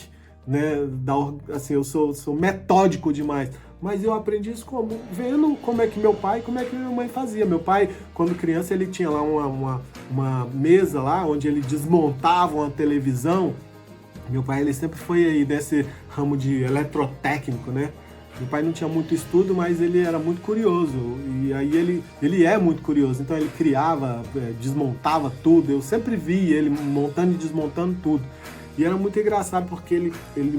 né? Assim, eu sou metódico demais. Mas eu aprendi isso como? Vendo como é que meu pai, como é que minha mãe fazia. Meu pai, quando criança, ele tinha lá uma mesa lá, onde ele desmontava uma televisão. Meu pai, ele sempre foi aí desse ramo de eletrotécnico, né? Meu pai não tinha muito estudo, mas ele era muito curioso. E aí ele é muito curioso. Então ele criava, desmontava tudo. Eu sempre vi ele montando e desmontando tudo. E era muito engraçado porque ele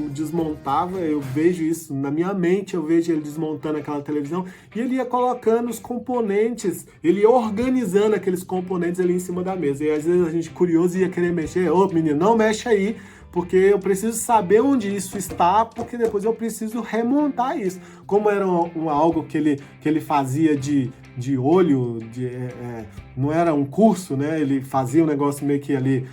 desmontava, eu vejo isso na minha mente, eu vejo ele desmontando aquela televisão e ele ia colocando os componentes, ele ia organizando aqueles componentes ali em cima da mesa. E às vezes a gente curioso ia querer mexer, ô menino, não mexe aí, porque eu preciso saber onde isso está, porque depois eu preciso remontar isso. Como era algo que ele fazia de olho, não era um curso, né? Ele fazia um negócio meio que ali...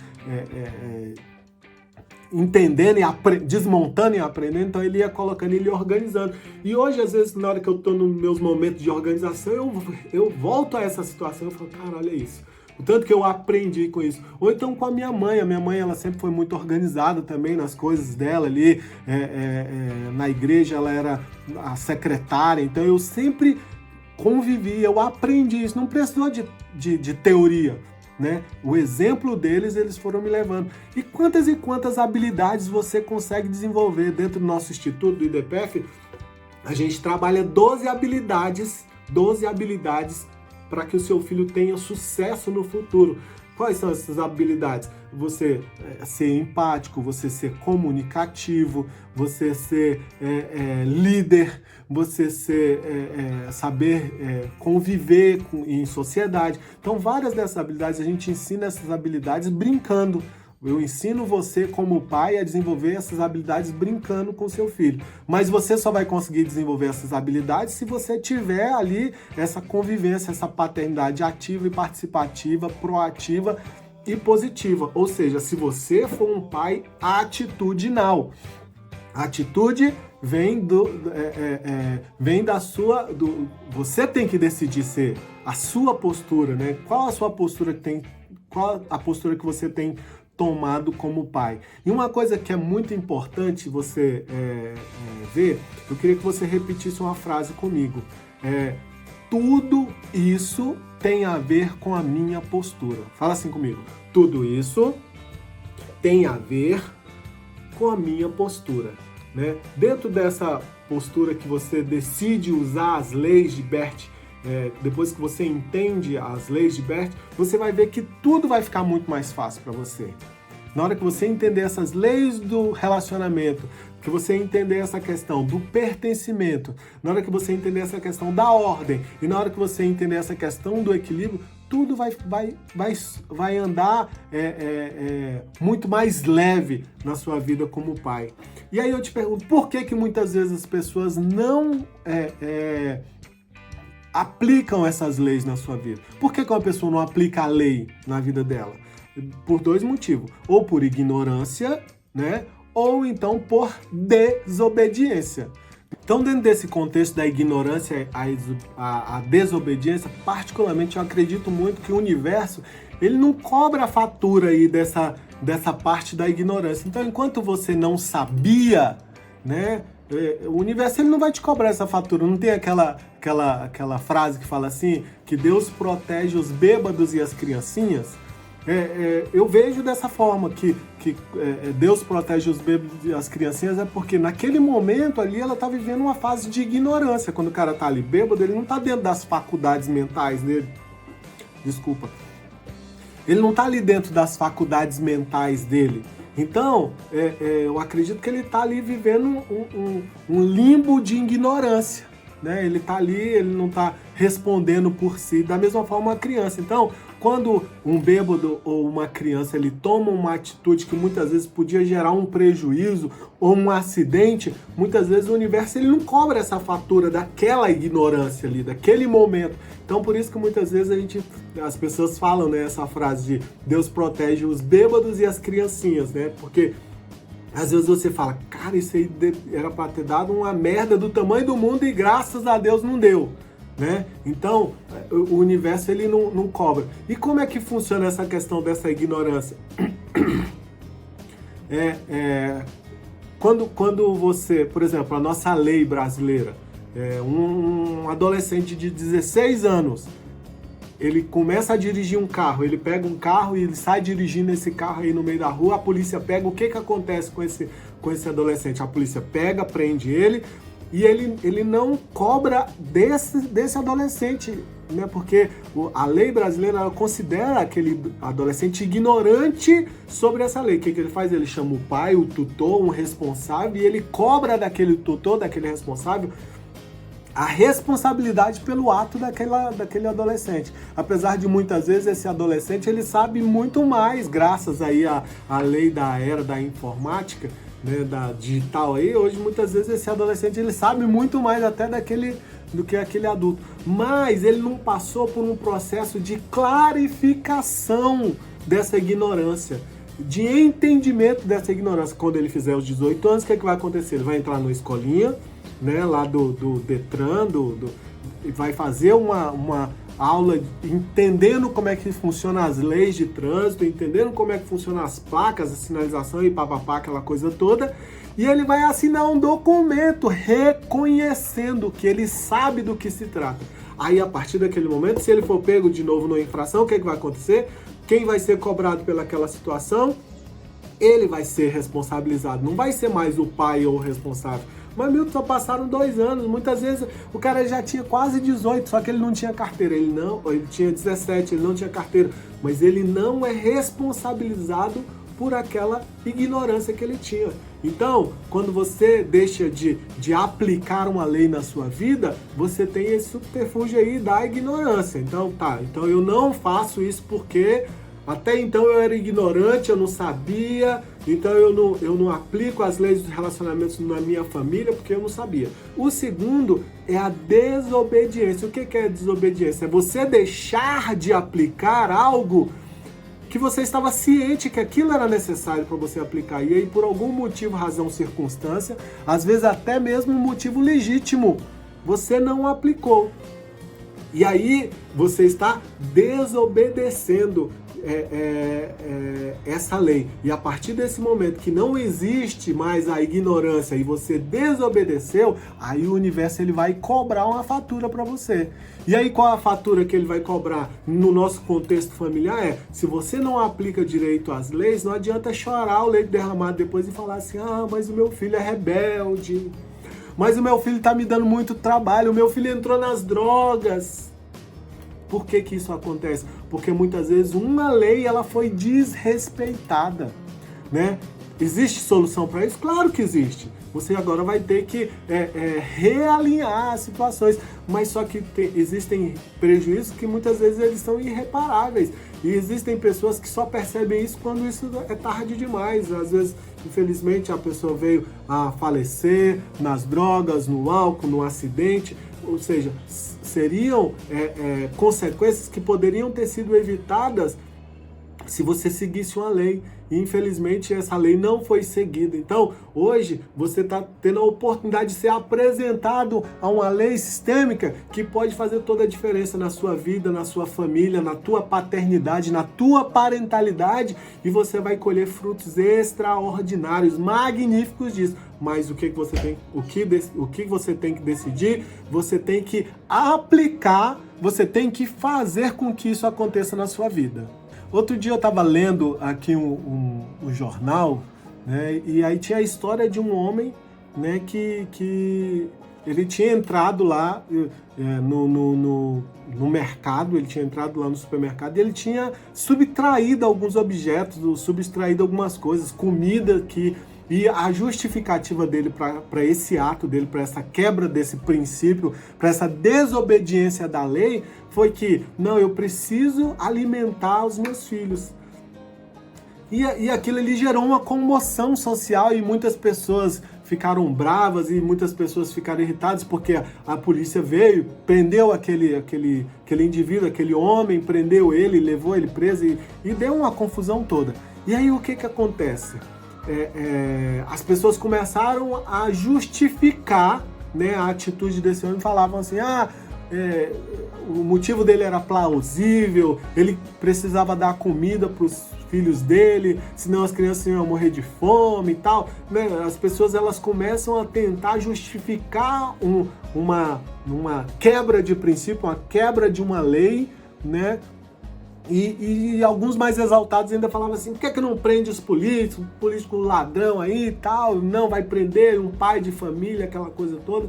entendendo e desmontando e aprendendo, então ele ia colocando, ele ia organizando. E hoje, às vezes, na hora que eu tô nos meus momentos de organização, eu volto a essa situação e falo, cara, olha isso. O tanto que eu aprendi com isso. Ou então com a minha mãe. A minha mãe, ela sempre foi muito organizada também nas coisas dela ali. Na igreja, ela era a secretária. Então, eu sempre convivi, eu aprendi isso. Não precisou de teoria. Né? O exemplo deles, eles foram me levando. E quantas habilidades você consegue desenvolver dentro do nosso instituto, do IDPF? A gente trabalha 12 habilidades para que o seu filho tenha sucesso no futuro. Quais são essas habilidades? Você ser empático, você ser comunicativo, você ser líder, você saber conviver em sociedade. Então, várias dessas habilidades, a gente ensina essas habilidades brincando. Eu ensino você, como pai, a desenvolver essas habilidades brincando com seu filho. Mas você só vai conseguir desenvolver essas habilidades se você tiver ali essa convivência, essa paternidade ativa e participativa, proativa e positiva. Ou seja, se você for um pai atitudinal. A atitude vem vem da sua... você tem que decidir ser a sua postura, né? Qual a sua postura que tem... Qual a postura que você tem tomado como pai. E uma coisa que é muito importante você ver, eu queria que você repetisse uma frase comigo. Tudo isso tem a ver com a minha postura. Fala assim comigo. Tudo isso tem a ver com a minha postura. Né? Dentro dessa postura que você decide usar as leis de Bert, depois que você entende as leis de Bert, você vai ver que tudo vai ficar muito mais fácil para você. Na hora que você entender essas leis do relacionamento, que você entender essa questão do pertencimento, na hora que você entender essa questão da ordem e na hora que você entender essa questão do equilíbrio, tudo vai andar muito mais leve na sua vida como pai. E aí eu te pergunto, por que muitas vezes as pessoas não aplicam essas leis na sua vida? Por que uma pessoa não aplica a lei na vida dela? Por dois motivos. Ou por ignorância, né? Ou então por desobediência. Então, dentro desse contexto da ignorância, a desobediência, particularmente eu acredito muito que o universo, ele não cobra a fatura aí dessa parte da ignorância. Então, enquanto você não sabia, né? O universo ele não vai te cobrar essa fatura. Não tem aquela frase que fala assim, que Deus protege os bêbados e as criancinhas? Eu vejo dessa forma, que Deus protege os bêbados e as criancinhas, é porque naquele momento ali ela está vivendo uma fase de ignorância. Quando o cara está ali bêbado, ele não está dentro das faculdades mentais dele. Desculpa. Ele não está ali dentro das faculdades mentais dele. Então, eu acredito que ele está ali vivendo um limbo de ignorância. Né? Ele está ali, ele não está respondendo por si, da mesma forma uma criança. Então, quando um bêbado ou uma criança ele toma uma atitude que muitas vezes podia gerar um prejuízo ou um acidente, muitas vezes o universo ele não cobra essa fatura daquela ignorância ali, daquele momento. Então, por isso que muitas vezes as pessoas falam, né, essa frase de Deus protege os bêbados e as criancinhas, né? Porque às vezes você fala, cara, isso aí era para ter dado uma merda do tamanho do mundo e graças a Deus não deu. Né? Então, o universo ele não cobra. E como é que funciona essa questão dessa ignorância? quando você, por exemplo, a nossa lei brasileira, um adolescente de 16 anos, ele começa a dirigir um carro, ele pega um carro e ele sai dirigindo esse carro aí no meio da rua, a polícia pega, o que acontece com esse adolescente? A polícia pega, prende ele e ele não cobra desse adolescente, né? Porque a lei brasileira ela considera aquele adolescente ignorante sobre essa lei. O que ele faz? Ele chama o pai, o tutor, um responsável e ele cobra daquele tutor, daquele responsável, a responsabilidade pelo ato daquele adolescente. Apesar de muitas vezes esse adolescente ele sabe muito mais, graças aí à lei da era da informática, né, da digital aí, hoje muitas vezes esse adolescente ele sabe muito mais até do que aquele adulto. Mas ele não passou por um processo de clarificação dessa ignorância, de entendimento dessa ignorância. Quando ele fizer os 18 anos, o que é que vai acontecer? Ele vai entrar numa escolinha, né, lá do Detran, vai fazer uma aula entendendo como é que funcionam as leis de trânsito, entendendo como é que funcionam as placas, a sinalização e papapá, aquela coisa toda, e ele vai assinar um documento reconhecendo que ele sabe do que se trata. Aí, a partir daquele momento, se ele for pego de novo numa infração, o que é que vai acontecer? Quem vai ser cobrado pelaquela situação? Ele vai ser responsabilizado, não vai ser mais o pai ou o responsável. Mas, Milton, só passaram 2 anos. Muitas vezes o cara já tinha quase 18, só que ele não tinha carteira. Ele tinha 17, ele não tinha carteira. Mas ele não é responsabilizado por aquela ignorância que ele tinha. Então, quando você deixa de aplicar uma lei na sua vida, você tem esse subterfúgio aí da ignorância. Então, então eu não faço isso porque até então eu era ignorante, eu não sabia, então eu não aplico as leis dos relacionamentos na minha família porque eu não sabia. O segundo é a desobediência. O que é desobediência? É você deixar de aplicar algo que você estava ciente que aquilo era necessário para você aplicar. E aí, por algum motivo, razão, circunstância, às vezes até mesmo um motivo legítimo, você não aplicou. E aí você está desobedecendo essa lei. E a partir desse momento que não existe mais a ignorância e você desobedeceu, aí o universo ele vai cobrar uma fatura para você. E aí qual a fatura que ele vai cobrar no nosso contexto familiar se você não aplica direito às leis, não adianta chorar o leite derramado depois e falar assim, mas o meu filho é rebelde, mas o meu filho está me dando muito trabalho, o meu filho entrou nas drogas. Por que isso acontece? Porque muitas vezes uma lei ela foi desrespeitada, né? Existe solução para isso? Claro que existe. Você agora vai ter que realinhar as situações, mas só que existem prejuízos que muitas vezes eles são irreparáveis. E existem pessoas que só percebem isso quando isso é tarde demais. Às vezes, infelizmente, a pessoa veio a falecer nas drogas, no álcool, no acidente. Ou seja, seriam consequências que poderiam ter sido evitadas se você seguisse uma lei. E infelizmente essa lei não foi seguida. Então hoje você está tendo a oportunidade de ser apresentado a uma lei sistêmica que pode fazer toda a diferença na sua vida, na sua família, na tua paternidade, na tua parentalidade, e você vai colher frutos extraordinários, magníficos disso. Mas o que você tem que decidir? Você tem que aplicar, você tem que fazer com que isso aconteça na sua vida. Outro dia eu estava lendo aqui um jornal, né, e aí tinha a história de um homem, né, que ele tinha entrado lá no mercado, ele tinha entrado lá no supermercado e ele tinha subtraído alguns objetos, subtraído algumas coisas, comida e a justificativa dele para esse ato dele, para essa quebra desse princípio, para essa desobediência da lei, foi que, não, eu preciso alimentar os meus filhos. E aquilo ali gerou uma comoção social e muitas pessoas ficaram bravas e muitas pessoas ficaram irritadas porque a polícia veio, prendeu aquele indivíduo, aquele homem, prendeu ele, levou ele preso e deu uma confusão toda. E aí o que acontece? As pessoas começaram a justificar, né, a atitude desse homem, falavam assim, o motivo dele era plausível, ele precisava dar comida para os filhos dele, senão as crianças iam morrer de fome e tal, né? As pessoas elas começam a tentar justificar uma quebra de princípio, uma quebra de uma lei, né? E alguns mais exaltados ainda falavam assim, por que não prende os políticos, político ladrão aí e tal, não vai prender um pai de família, aquela coisa toda.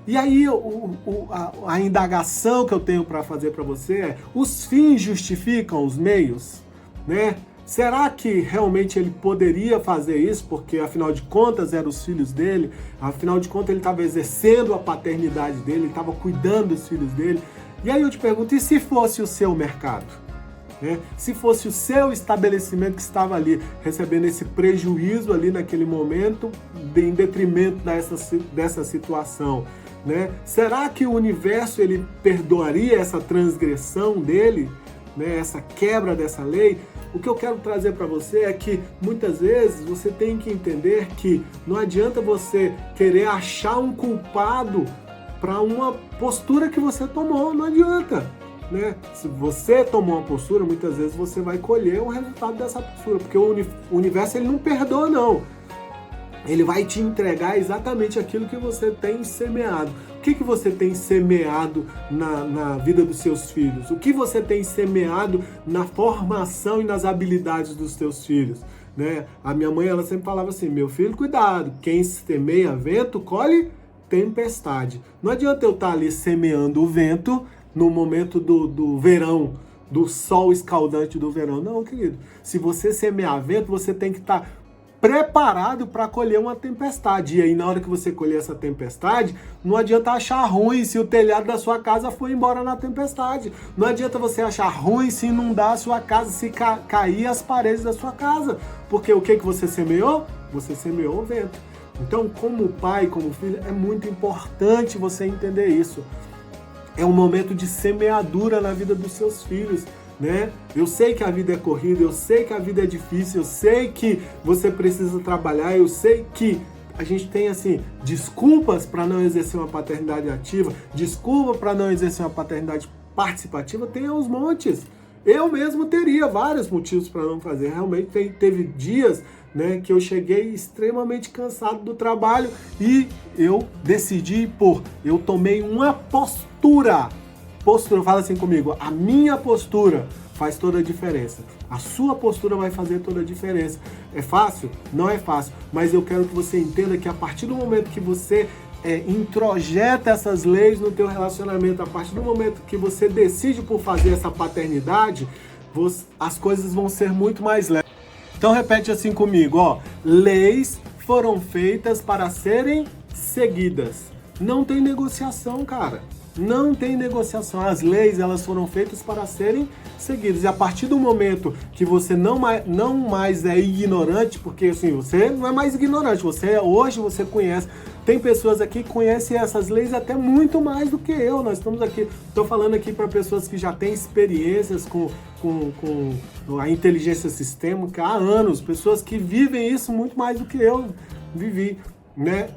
E aí a indagação que eu tenho para fazer para você é, os fins justificam os meios, né? Será que realmente ele poderia fazer isso, porque afinal de contas eram os filhos dele, afinal de contas ele estava exercendo a paternidade dele, ele estava cuidando dos filhos dele. E aí eu te pergunto, e se fosse o seu mercado? Né? Se fosse o seu estabelecimento que estava ali recebendo esse prejuízo ali naquele momento, em detrimento dessa situação, né? Será que o universo ele perdoaria essa transgressão dele, né? Essa quebra dessa lei? O que eu quero trazer para você é que muitas vezes você tem que entender que não adianta você querer achar um culpado para uma postura que você tomou, não adianta. Né? Se você tomou uma postura, muitas vezes você vai colher o resultado dessa postura, porque o universo ele não perdoa, não. Ele vai te entregar exatamente aquilo que você tem semeado. O que você tem semeado na vida dos seus filhos? O que você tem semeado na formação e nas habilidades dos seus filhos? Né? A minha mãe ela sempre falava assim, meu filho, cuidado, quem semeia vento, colhe tempestade. Não adianta eu estar ali semeando o vento no momento do verão, do sol escaldante do verão. Não, querido. Se você semear vento, você tem que estar preparado para colher uma tempestade. E aí, na hora que você colher essa tempestade, não adianta achar ruim se o telhado da sua casa for embora na tempestade. Não adianta você achar ruim se inundar a sua casa, se cair as paredes da sua casa. Porque o que você semeou? Você semeou o vento. Então, como pai, como filho, é muito importante você entender isso. É um momento de semeadura na vida dos seus filhos, né? Eu sei que a vida é corrida, eu sei que a vida é difícil, eu sei que você precisa trabalhar, eu sei que a gente tem, assim, desculpas para não exercer uma paternidade ativa, desculpa para não exercer uma paternidade participativa, tem aos montes. Eu mesmo teria vários motivos para não fazer. Realmente teve dias, né, que eu cheguei extremamente cansado do trabalho e eu decidi eu tomei uma postura, fala assim comigo, a minha postura faz toda a diferença, a sua postura vai fazer toda a diferença. É fácil? Não é fácil, mas eu quero que você entenda que a partir do momento que você introjeta essas leis no teu relacionamento, a partir do momento que você decide por fazer essa paternidade, as coisas vão ser muito mais leves. Então repete assim comigo, ó, leis foram feitas para serem seguidas. Não tem negociação, cara. Não tem negociação. As leis, elas foram feitas para serem seguidas. E a partir do momento que você não mais é ignorante, porque assim, você não é mais ignorante, hoje você conhece. Tem pessoas aqui que conhecem essas leis até muito mais do que eu. Nós estamos aqui, estou falando aqui para pessoas que já têm experiências com a inteligência sistêmica há anos, pessoas que vivem isso muito mais do que eu vivi, né?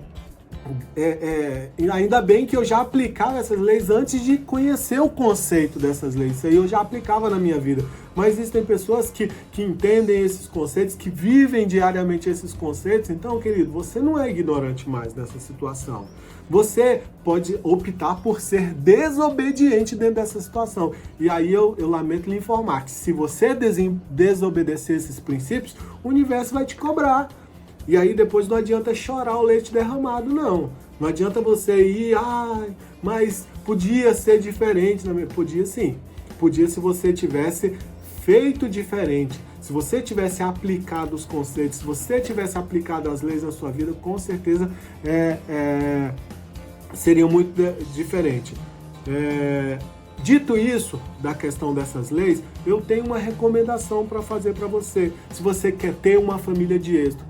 Ainda bem que eu já aplicava essas leis antes de conhecer o conceito dessas leis. Isso aí eu já aplicava na minha vida. Mas existem pessoas que entendem esses conceitos, que vivem diariamente esses conceitos. Então, querido, você não é ignorante mais nessa situação. Você pode optar por ser desobediente dentro dessa situação. E aí eu lamento lhe informar que se você desobedecer esses princípios, o universo vai te cobrar. E aí depois não adianta chorar o leite derramado, não. Não adianta você ir, mas podia ser diferente. Podia sim. Podia se você tivesse feito diferente. Se você tivesse aplicado os conceitos, se você tivesse aplicado as leis na sua vida, com certeza seria muito diferente. Dito isso, da questão dessas leis, eu tenho uma recomendação para fazer para você. Se você quer ter uma família de êxito,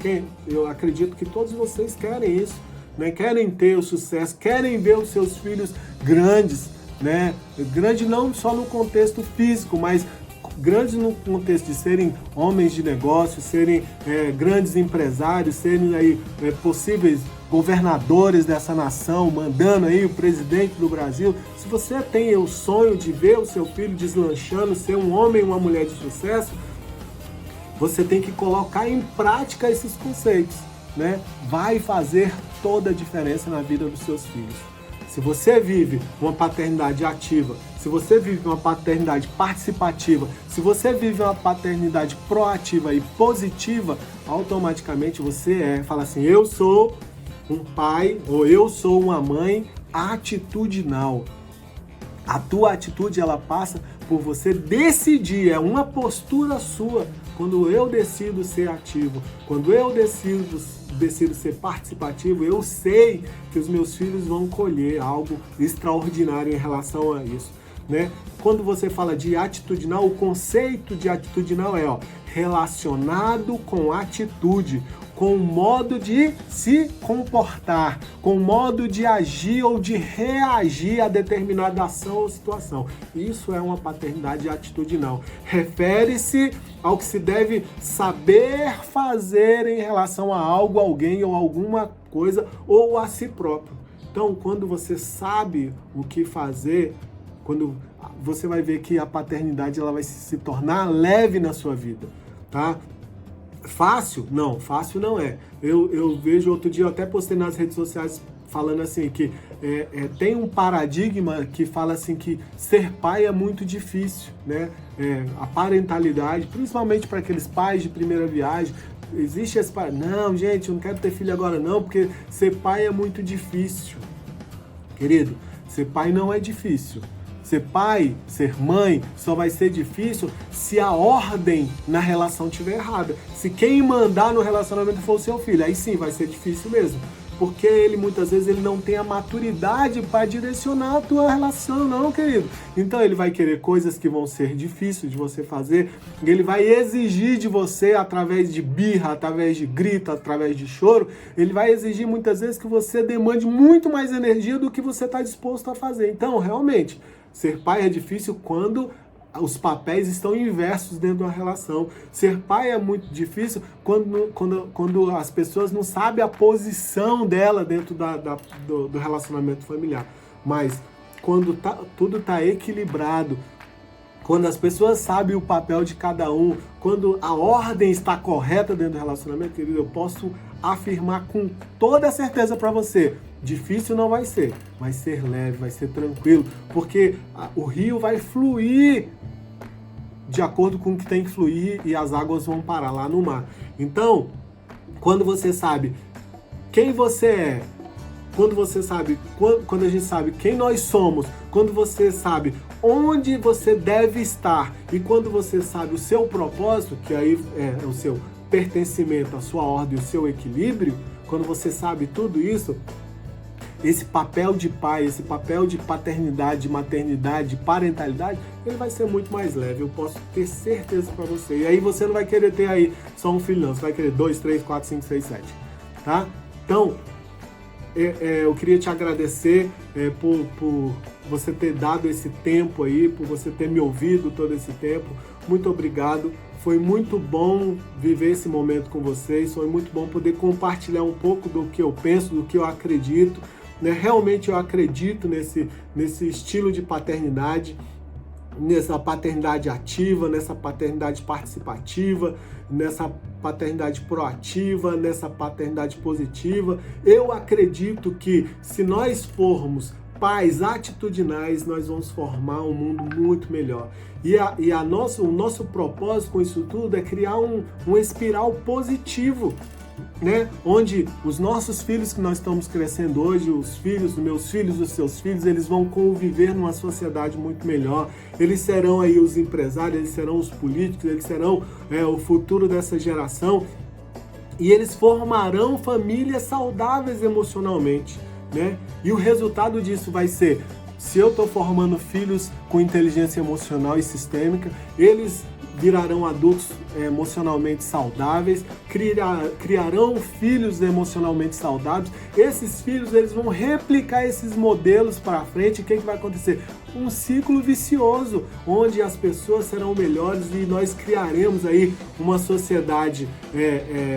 eu acredito que todos vocês querem isso, né? Querem ter o sucesso, querem ver os seus filhos grandes, né? Grande não só no contexto físico, mas grandes no contexto de serem homens de negócio, serem grandes empresários, serem aí possíveis governadores dessa nação, mandando aí o presidente do Brasil. Se você tem o sonho de ver o seu filho deslanchando, ser um homem e uma mulher de sucesso, você tem que colocar em prática esses conceitos, né? Vai fazer toda a diferença na vida dos seus filhos. Se você vive uma paternidade ativa, se você vive uma paternidade participativa, se você vive uma paternidade proativa e positiva, automaticamente você fala assim, eu sou um pai ou eu sou uma mãe atitudinal. A tua atitude, ela passa por você decidir, é uma postura sua. Quando eu decido ser ativo, quando eu decido ser participativo, eu sei que os meus filhos vão colher algo extraordinário em relação a isso, né? Quando você fala de atitudinal, o conceito de atitudinal é relacionado com atitude, com o modo de se comportar, com o modo de agir ou de reagir a determinada ação ou situação. Isso é uma paternidade atitudinal. Refere-se ao que se deve saber fazer em relação a algo, alguém ou alguma coisa ou a si próprio. Então, quando você sabe o que fazer, quando você vai ver que a paternidade ela vai se tornar leve na sua vida, tá? Fácil? Não, fácil não é. Eu vejo, outro dia eu até postei nas redes sociais falando assim que tem um paradigma que fala assim que ser pai é muito difícil, né? A parentalidade, principalmente para aqueles pais de primeira viagem, existe esse não, gente, eu não quero ter filho agora não, porque ser pai é muito difícil. Querido, ser pai não é difícil. Ser pai, ser mãe, só vai ser difícil se a ordem na relação estiver errada. Se quem mandar no relacionamento for o seu filho, aí sim vai ser difícil mesmo. Porque ele muitas vezes ele não tem a maturidade para direcionar a tua relação, não, querido. Então ele vai querer coisas que vão ser difíceis de você fazer. Ele vai exigir de você através de birra, através de grito, através de choro. Ele vai exigir muitas vezes que você demande muito mais energia do que você está disposto a fazer. Então, realmente, ser pai é difícil quando os papéis estão inversos dentro de uma relação. Ser pai é muito difícil quando as pessoas não sabem a posição dela dentro do relacionamento familiar. Mas quando tudo está equilibrado, quando as pessoas sabem o papel de cada um, quando a ordem está correta dentro do relacionamento, querido, eu posso afirmar com toda a certeza para você, difícil não vai ser leve, vai ser tranquilo, porque o rio vai fluir de acordo com o que tem que fluir e as águas vão parar lá no mar. Então, quando você sabe quem você é, quando a gente sabe quem nós somos, quando você sabe onde você deve estar e quando você sabe o seu propósito, que aí é o seu pertencimento, a sua ordem, o seu equilíbrio, quando você sabe tudo isso, esse papel de pai, esse papel de paternidade, de maternidade, de parentalidade, ele vai ser muito mais leve, eu posso ter certeza para você. E aí você não vai querer ter aí só um filho não, você vai querer 2, 3, 4, 5, 6, 7, tá? Então, eu queria te agradecer por você ter dado esse tempo aí, por você ter me ouvido todo esse tempo. Muito obrigado. Foi muito bom viver esse momento com vocês. Foi muito bom poder compartilhar um pouco do que eu penso, do que eu acredito. Né? Realmente eu acredito nesse estilo de paternidade, nessa paternidade ativa, nessa paternidade participativa, nessa paternidade proativa, nessa paternidade positiva. Eu acredito que se nós formos pais atitudinais, nós vamos formar um mundo muito melhor. O nosso propósito com isso tudo é criar um espiral positivo, né? Onde os nossos filhos que nós estamos crescendo hoje, os filhos dos meus filhos, os seus filhos, eles vão conviver numa sociedade muito melhor. Eles serão aí os empresários, eles serão os políticos, eles serão o futuro dessa geração e eles formarão famílias saudáveis emocionalmente, né? E o resultado disso vai ser, se eu estou formando filhos com inteligência emocional e sistêmica, eles virarão adultos emocionalmente saudáveis, criarão filhos emocionalmente saudáveis. Esses filhos eles vão replicar esses modelos para frente. O que vai acontecer? Um ciclo vicioso, onde as pessoas serão melhores e nós criaremos aí uma sociedade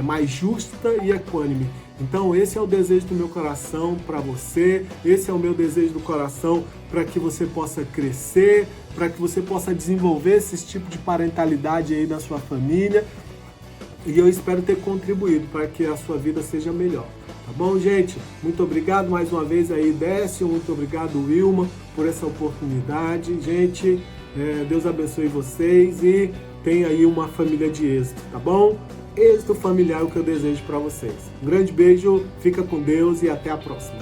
mais justa e equânime. Então esse é o desejo do meu coração para você, esse é o meu desejo do coração para que você possa crescer, para que você possa desenvolver esse tipo de parentalidade aí na sua família. E eu espero ter contribuído para que a sua vida seja melhor. Tá bom, gente? Muito obrigado mais uma vez aí, Décio. Muito obrigado, Wilma, por essa oportunidade. Gente, Deus abençoe vocês e tenha aí uma família de êxito, tá bom? Êxito familiar é o que eu desejo para vocês. Um grande beijo, fica com Deus e até a próxima.